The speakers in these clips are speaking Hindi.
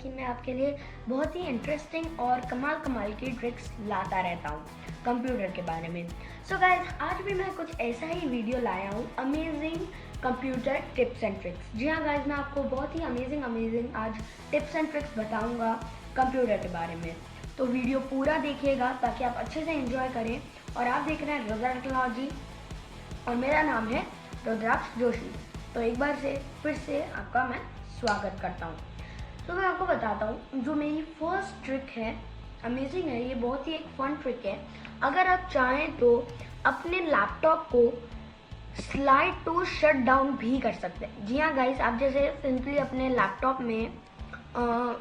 कि मैं आपके लिए बहुत ही इंटरेस्टिंग और कमाल की ट्रिक्स लाता रहता हूँ कंप्यूटर के बारे में। सो गाइस, आज भी मैं कुछ ऐसा ही वीडियो लाया हूँ, amazing computer tips and tricks. जी हाँ गाइस, मैं आपको बहुत ही अमेजिंग आज टिप्स एंड ट्रिक्स बताऊँगा कंप्यूटर के बारे में। तो वीडियो पूरा देखिएगा ताकि आप अच्छे से एंजॉय करें। और आप देख रहे हैं रुद्राक्ष टेक्नोलॉजी और मेरा नाम है रुद्राक्ष जोशी। तो एक बार से फिर से आपका मैं स्वागत करता हूँ। तो मैं आपको बताता हूँ, जो मेरी फर्स्ट ट्रिक है, अमेजिंग है, ये बहुत ही एक फन ट्रिक है। अगर आप चाहें तो अपने लैपटॉप को स्लाइड टू शट डाउन भी कर सकते हैं। जी हाँ गाइस, आप जैसे सिंपली अपने लैपटॉप में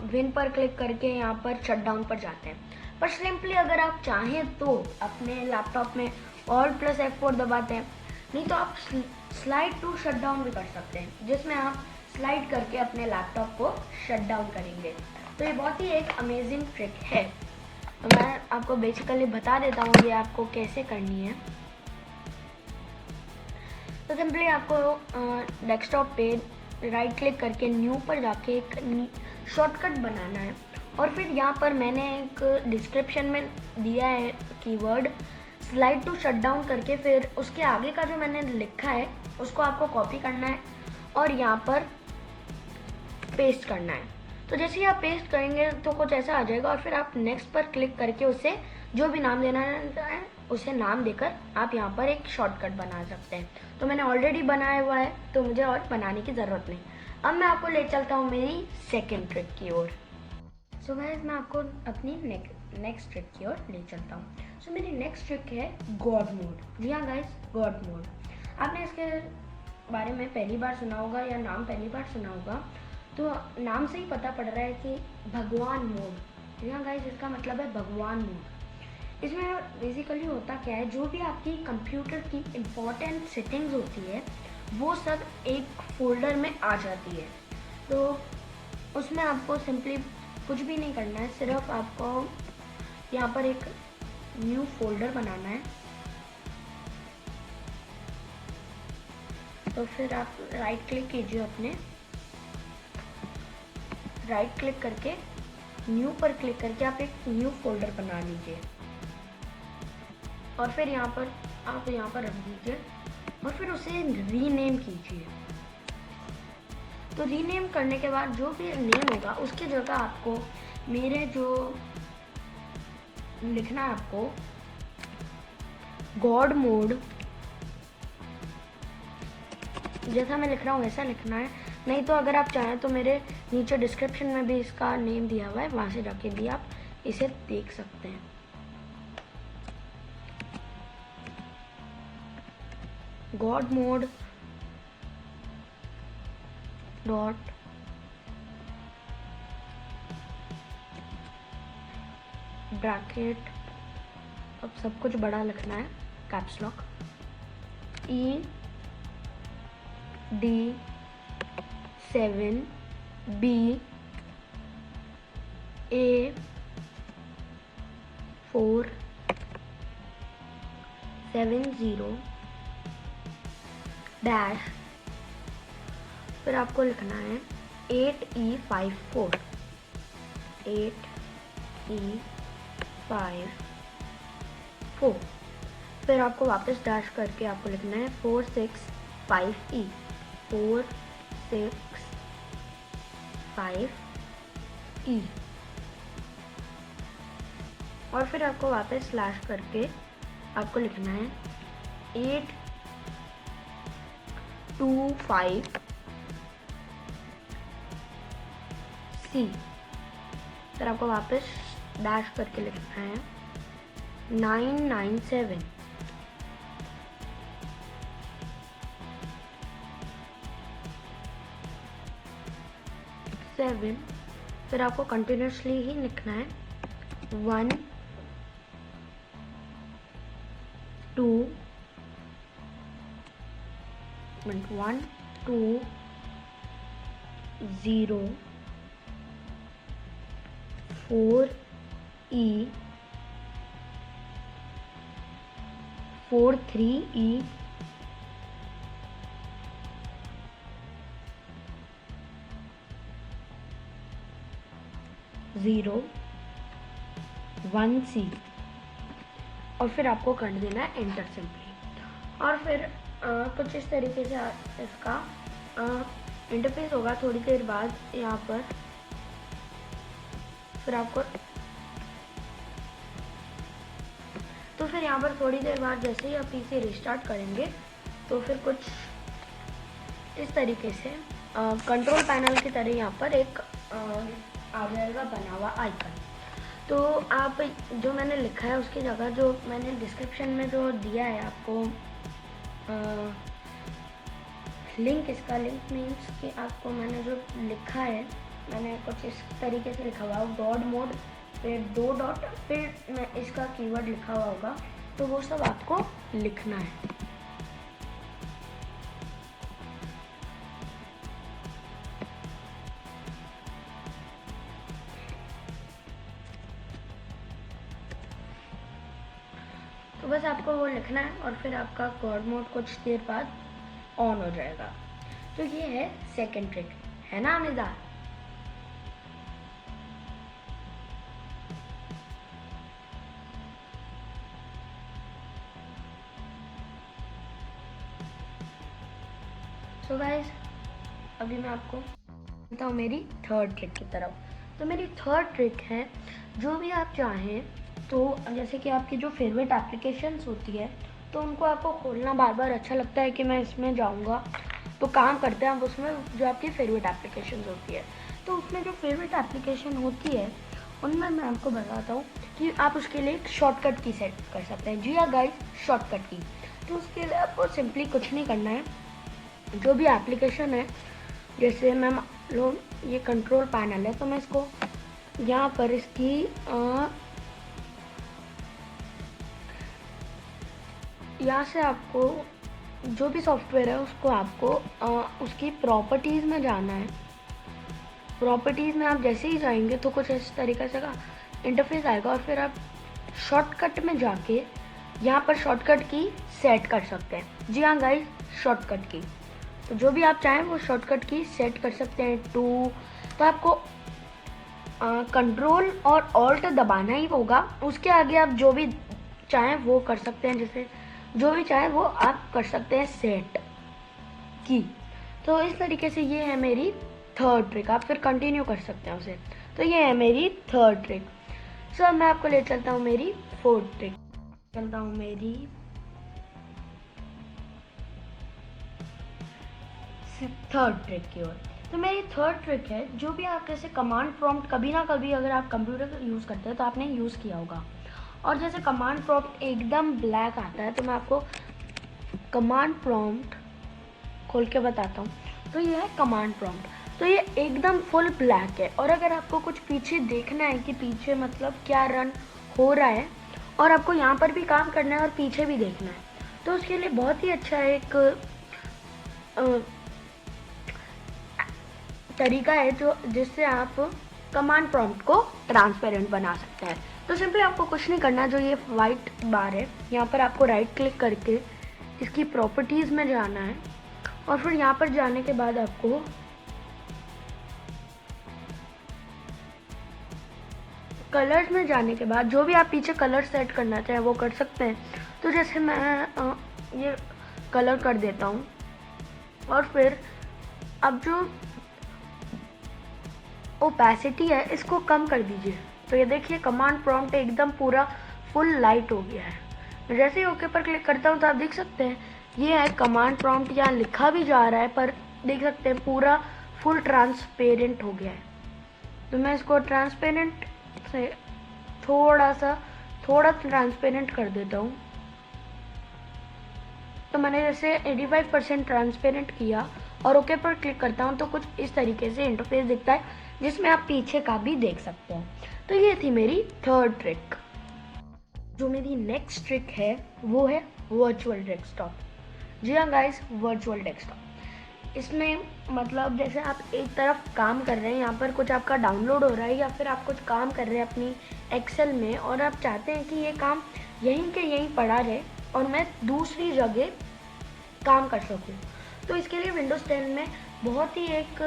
विन पर क्लिक करके यहाँ पर शट डाउन पर जाते हैं, पर सिंपली अगर आप चाहें तो अपने लैपटॉप में Alt+F4 दबाते हैं, नहीं तो आप स्लाइड टू शट डाउन भी कर सकते हैं, जिसमें आप स्लाइड करके अपने लैपटॉप को शट डाउन करेंगे। तो ये बहुत ही एक अमेजिंग ट्रिक है। तो मैं आपको बेसिकली बता देता हूँ ये आपको कैसे करनी है। तो सिंपली आपको डेस्कटॉप पे राइट क्लिक करके न्यू पर जाके एक शॉर्टकट बनाना है, और फिर यहाँ पर मैंने एक डिस्क्रिप्शन में दिया है keyword slide to shut down करके, फिर उसके आगे का जो मैंने लिखा है उसको आपको कॉपी करना है और यहाँ पर पेस्ट करना है। तो जैसे ही आप पेस्ट करेंगे तो कुछ ऐसा आ जाएगा, और फिर आप नेक्स्ट पर क्लिक करके उसे जो भी नाम देना है उसे नाम देकर आप यहाँ पर एक शॉर्टकट बना सकते हैं। तो मैंने ऑलरेडी बनाया हुआ है, तो मुझे और बनाने की ज़रूरत नहीं। अब मैं आपको ले चलता हूँ मेरी सेकेंड ट्रिक की ओर। सो गाइस, मैं आपको अपनी नेक्स्ट ट्रिक की ओर ले चलता हूँ। सो मेरी नेक्स्ट ट्रिक है गॉड मोड। जी हाँ गाइस, गॉड मोड। आपने इसके बारे में पहली बार सुना होगा या नाम पहली बार सुना होगा, तो नाम से ही पता पड़ रहा है कि भगवान मोड। जी हाँ गाइस, इसका मतलब है भगवान मोड। इसमें बेसिकली होता क्या है, जो भी आपकी कंप्यूटर की इम्पोर्टेंट सेटिंग्स होती है वो सब एक फोल्डर में आ जाती है। तो उसमें आपको सिंपली कुछ भी नहीं करना है, सिर्फ आपको यहाँ पर एक न्यू फोल्डर बनाना है। तो फिर आप राइट क्लिक कीजिए, अपने राइट क्लिक करके न्यू पर क्लिक करके आप एक न्यू फोल्डर बना लीजिए, और फिर यहाँ पर आप यहाँ पर रख दीजिए, और फिर उसे रीनेम कीजिए। तो रीनेम करने के बाद जो भी नेम होगा उसकी जगह आपको मेरे जो लिखना है, आपको गॉड मोड जैसा मैं लिख रहा हूँ वैसा लिखना है। नहीं तो अगर आप चाहें तो मेरे नीचे डिस्क्रिप्शन में भी इसका नेम दिया हुआ है, वहाँ से जाके भी आप इसे देख सकते हैं। गॉड मोड डॉट ब्रैकेट, अब सब कुछ बड़ा लिखना है, caps lock, ED7 BA470 dash, फिर आपको लिखना है 8E54 फिर आपको वापस डैश करके आपको लिखना है 465E 465E, और फिर आपको वापस स्लैश करके आपको लिखना है 825C, फिर आपको वापस डैश करके लिखना है 997, फिर आपको कंटिन्यूसली ही लिखना है 1 2 0 4E 43E 0 1C और फिर आपको कर देना है एंटर सिंपली। और फिर कुछ इस तरीके से इसका इंटरफेस होगा थोड़ी देर बाद यहाँ पर। फिर आपको तो फिर यहाँ पर थोड़ी देर बाद जैसे ही आप पीसी रिस्टार्ट करेंगे तो फिर कुछ इस तरीके से कंट्रोल पैनल की तरह यहाँ पर एक आ जाएगा बना हुआ आइकन। तो आप जो मैंने लिखा है उसकी जगह जो मैंने डिस्क्रिप्शन में जो दिया है आपको लिंक, इसका लिंक मीन्स कि आपको मैंने जो लिखा है मैंने कुछ इस तरीके से लिखा हुआ है गॉड मोड, फिर 2 डॉट, फिर मैं इसका कीवर्ड लिखा हुआ होगा, तो वो सब आपको लिखना है। तो बस आपको वो लिखना है और फिर आपका गॉड मोड कुछ देर बाद ऑन हो जाएगा। तो ये है सेकंड ट्रिक, है ना मजेदार। सो गाइस अभी मैं आपको बताऊँ मेरी थर्ड ट्रिक की तरफ। तो मेरी थर्ड ट्रिक है, जो भी आप चाहें तो जैसे कि आपकी जो फेवरेट एप्लीकेशंस होती है तो उनको आपको खोलना बार बार अच्छा लगता है कि मैं इसमें जाऊंगा, तो काम करते हैं आप उसमें जो आपकी फेवरेट एप्लीकेशंस होती है। तो उसमें जो फेवरेट एप्लीकेशन होती है उनमें मैं आपको बताता हूँ कि आप उसके लिए एक शॉर्टकट की सेट कर सकते हैं। जी हाँ गाइस, शॉर्टकट की। तो उसके लिए आपको सिंपली कुछ नहीं करना है, जो भी एप्लीकेशन है, जैसे मैं लो ये कंट्रोल पैनल है तो मैं इसको यहाँ पर इसकी यहाँ से आपको जो भी सॉफ्टवेयर है उसको आपको उसकी प्रॉपर्टीज़ में जाना है। प्रॉपर्टीज़ में आप जैसे ही जाएंगे तो कुछ इस तरीके से का इंटरफेस आएगा और फिर आप शॉर्टकट में जाके यहाँ पर शॉर्टकट की सेट कर सकते हैं। जी हाँ गाइस, शॉर्टकट की। तो जो भी आप चाहें वो शॉर्टकट की सेट कर सकते हैं। तो आपको कंट्रोल और ऑल्ट दबाना ही होगा, उसके आगे आप जो भी चाहें वो कर सकते हैं, जैसे जो भी चाहे वो आप कर सकते हैं सेट की। तो इस तरीके से ये है मेरी थर्ड ट्रिक, आप फिर कंटिन्यू कर सकते हैं उसे। तो ये है मेरी थर्ड ट्रिक। सो अब मैं आपको ले चलता हूँ मेरी फोर्थ ट्रिक, चलता हूँ मेरी थर्ड ट्रिक की ओर। तो मेरी थर्ड ट्रिक है, जो भी आप जैसे कमांड प्रॉम्प्ट कभी ना कभी अगर आप कंप्यूटर यूज़ करते हैं तो आपने यूज़ किया होगा, और जैसे कमांड प्रॉम्प्ट एकदम ब्लैक आता है, तो मैं आपको कमांड प्रॉम्प्ट खोल के बताता हूँ। तो ये है कमांड प्रॉम्प्ट, तो ये एकदम फुल ब्लैक है, और अगर आपको कुछ पीछे देखना है कि पीछे मतलब क्या रन हो रहा है, और आपको यहाँ पर भी काम करना है और पीछे भी देखना है, तो उसके लिए बहुत ही अच्छा एक तरीका है जो जिससे आप कमांड प्रॉम्प्ट को ट्रांसपेरेंट बना सकते हैं। तो सिंपली आपको कुछ नहीं करना, जो ये वाइट बार है यहाँ पर आपको राइट क्लिक करके इसकी प्रॉपर्टीज़ में जाना है, और फिर यहाँ पर जाने के बाद आपको कलर्स में जाने के बाद जो भी आप पीछे कलर सेट करना चाहें वो कर सकते हैं। तो जैसे मैं ये कलर कर देता हूँ, और फिर अब जो ओपेसिटी है इसको कम कर दीजिए। तो ये देखिए कमांड प्रॉम्प्ट एकदम पूरा फुल लाइट हो गया है। जैसे ही ओके पर क्लिक करता हूँ तो आप देख सकते हैं ये है कमांड प्रॉम्प्ट, यहाँ लिखा भी जा रहा है पर देख सकते हैं पूरा फुल ट्रांसपेरेंट हो गया है। तो मैं इसको ट्रांसपेरेंट से थोड़ा ट्रांसपेरेंट कर देता हूँ। तो मैंने जैसे 85% ट्रांसपेरेंट किया और ओके पर क्लिक करता हूँ तो कुछ इस तरीके से इंटरफेस दिखता है जिसमें आप पीछे का भी देख सकते हैं। तो ये थी मेरी थर्ड ट्रिक। जो मेरी नेक्स्ट ट्रिक है वो है वर्चुअल डेस्कटॉप। जी हाँ गाइस, वर्चुअल डेस्कटॉप। इसमें मतलब जैसे आप एक तरफ काम कर रहे हैं, यहाँ पर कुछ आपका डाउनलोड हो रहा है, या फिर आप कुछ काम कर रहे हैं अपनी एक्सेल में और आप चाहते हैं कि ये काम यहीं के यहीं पड़ा रहे और मैं दूसरी जगह काम कर सकूं। तो इसके लिए विंडोज़ 10 में बहुत ही एक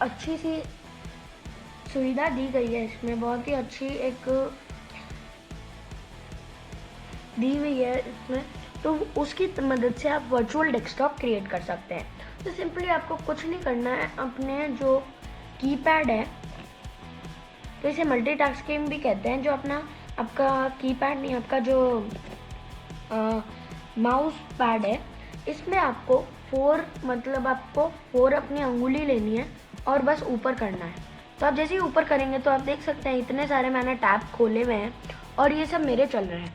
अच्छी सी सुविधा दी गई है इसमें, बहुत ही अच्छी एक दी हुई है इसमें, तो उसकी मदद से आप वर्चुअल डेस्कटॉप क्रिएट कर सकते हैं। तो सिंपली आपको कुछ नहीं करना है, अपने जो कीपैड है, तो इसे मल्टीटास्किंग भी कहते हैं, जो आपका कीपैड नहीं, आपका जो माउस पैड है, इसमें आपको आपको 4 अपनी अंगुली लेनी है और बस ऊपर करना है। तो आप जैसे ही ऊपर करेंगे तो आप देख सकते हैं इतने सारे मैंने टैब खोले हुए हैं और ये सब मेरे चल रहे हैं।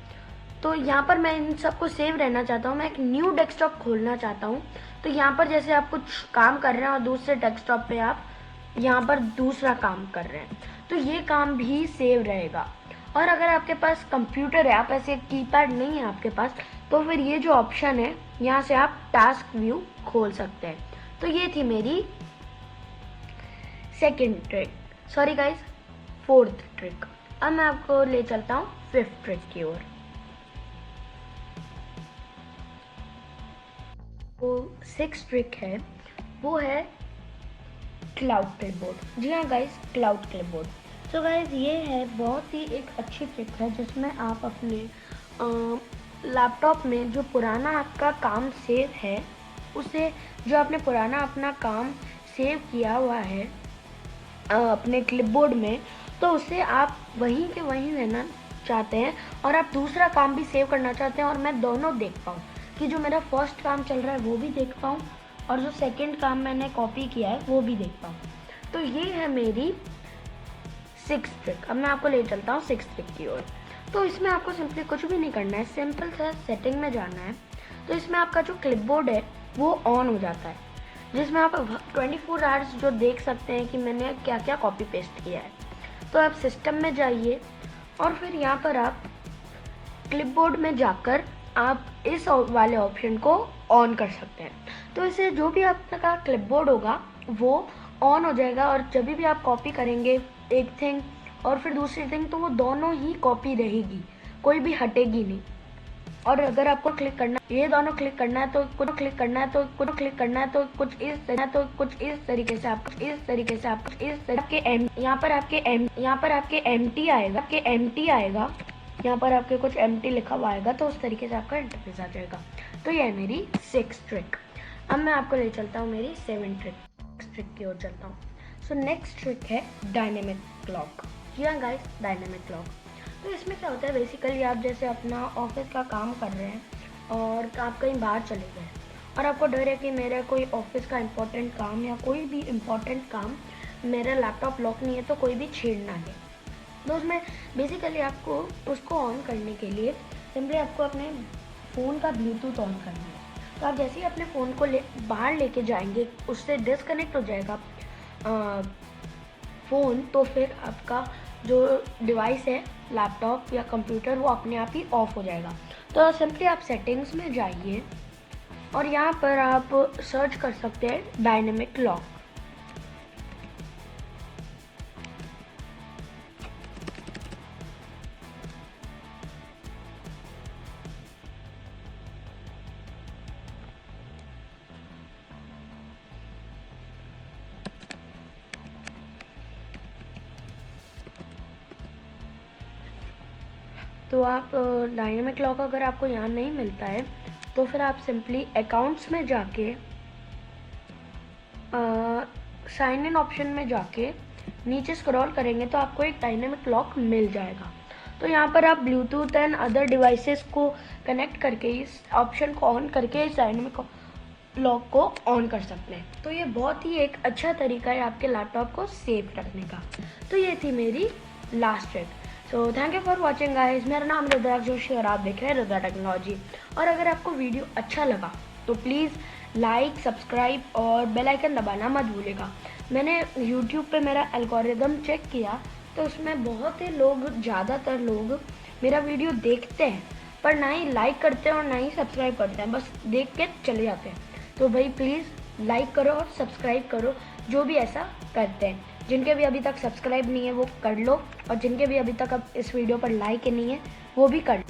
तो यहाँ पर मैं इन सबको सेव रहना चाहता हूँ, मैं एक न्यू डेस्कटॉप खोलना चाहता हूँ। तो यहाँ पर जैसे आप कुछ काम कर रहे हैं और दूसरे डेस्कटॉप पे आप यहाँ पर दूसरा काम कर रहे हैं, तो ये काम भी सेव रहेगा। और अगर आपके पास कंप्यूटर है, आप ऐसे कीपैड नहीं है आपके पास, तो फिर ये जो ऑप्शन है यहाँ से आप टास्क व्यू खोल सकते हैं। तो ये थी मेरी second trick, sorry guys 4th trick. अब मैं आपको ले चलता हूँ 5th ट्रिक की ओर। वो 6th ट्रिक है, वो है क्लाउड क्लिपबोर्ड। जी हाँ गाइज, क्लाउड क्लिपबोर्ड। तो गाइज ये है बहुत ही एक अच्छी ट्रिक है, जिसमें आप अपने लैपटॉप में जो पुराना आपका काम सेव है, उसे जो आपने पुराना अपना काम सेव किया हुआ है अपने क्लिपबोर्ड में, तो उसे आप वहीं के वहीं रहना चाहते हैं और आप दूसरा काम भी सेव करना चाहते हैं, और मैं दोनों देख पाऊँ कि जो मेरा फर्स्ट काम चल रहा है वो भी देख पाऊँ और जो सेकंड काम मैंने कॉपी किया है वो भी देख पाऊँ। तो ये है मेरी 6th ट्रिक। अब मैं आपको ले चलता हूँ 6th ट्रिक की ओर। तो इसमें आपको सिंपली कुछ भी नहीं करना है, सिंपल सा सेटिंग में जाना है। तो इसमें आपका जो क्लिपबोर्ड है वो ऑन हो जाता है, जिसमें आप 24 आवर्स जो देख सकते हैं कि मैंने क्या क्या कॉपी पेस्ट किया है। तो आप सिस्टम में जाइए और फिर यहाँ पर आप क्लिपबोर्ड में जाकर आप इस वाले ऑप्शन को ऑन कर सकते हैं। तो इससे जो भी आपका क्लिपबोर्ड होगा वो ऑन हो जाएगा, और जब भी आप कॉपी करेंगे एक थिंग और फिर दूसरी थिंग, तो वो दोनों ही कॉपी रहेगी, कोई भी हटेगी नहीं। और अगर आपको क्लिक करना, ये दोनों क्लिक करना है तो कुछ क्लिक करना है, तो कुछ क्लिक करना है, तो कुछ इस तरीके से आपको यहाँ पर आपके एम्प्टी आएगा, यहाँ पर आपके कुछ एम्प्टी लिखा हुआ आएगा, तो उस तरीके से आपका इंटरफेस आ जाएगा। तो ये है मेरी 6th ट्रिक। अब मैं आपको ले चलता हूँ मेरी 7th ट्रिक की ओर चलता हूँ। सो नेक्स्ट ट्रिक है डायनेमिक क्लॉक। जी हाँ गाइस, डायनेमिक क्लॉक। तो इसमें क्या होता है, बेसिकली आप जैसे अपना ऑफिस का काम कर रहे हैं और आप कहीं बाहर चले गए और आपको डर है कि मेरा कोई ऑफिस का इम्पोर्टेंट काम या कोई भी इम्पोर्टेंट काम, मेरा लैपटॉप लॉक नहीं है तो कोई भी छेड़ ना ले। तो उसमें बेसिकली आपको उसको ऑन करने के लिए सिंपली आपको अपने फ़ोन का ब्लूटूथ ऑन करना है। तो आप जैसे ही अपने फ़ोन को बाहर लेके जाएंगे, उससे डिस्कनेक्ट हो जाएगा फ़ोन, तो फिर आपका जो डिवाइस है, लैपटॉप या कंप्यूटर, वो अपने आप ही ऑफ हो जाएगा। तो सिंपली आप सेटिंग्स में जाइए और यहाँ पर आप सर्च कर सकते हैं डायनेमिक लॉक। तो आप डायनेमिक लॉक अगर आपको यहाँ नहीं मिलता है तो फिर आप सिंपली अकाउंट्स में जाके साइन इन ऑप्शन में जाके नीचे स्क्रॉल करेंगे तो आपको एक डायनेमिक लॉक मिल जाएगा। तो यहाँ पर आप ब्लूटूथ एंड अदर डिवाइसेस को कनेक्ट करके इस ऑप्शन को ऑन करके इस डायनेमिक लॉक को ऑन कर सकते हैं। तो ये बहुत ही एक अच्छा तरीका है आपके लैपटॉप को सेफ रखने का। तो ये थी मेरी last trick. So thank you for watching guys. मेरा नाम रुद्राक्ष जोशी और आप देख रहे हैं रुद्रा टेक्नोलॉजी। और अगर आपको वीडियो अच्छा लगा तो प्लीज़ लाइक, सब्सक्राइब और बेल आइकन दबाना मत भूलिएगा। मैंने यूट्यूब पे मेरा एल्गोरिदम चेक किया तो उसमें बहुत ही लोग, ज़्यादातर लोग मेरा वीडियो देखते हैं पर ना ही लाइक करते हैं और ना ही सब्सक्राइब करते हैं, बस देख के चले जाते हैं। तो भाई प्लीज़ लाइक करो और सब्सक्राइब करो, जो भी ऐसा करते हैं। जिनके भी अभी तक सब्सक्राइब नहीं है वो कर लो, और जिनके भी अभी तक अब इस वीडियो पर लाइक नहीं है वो भी कर लो।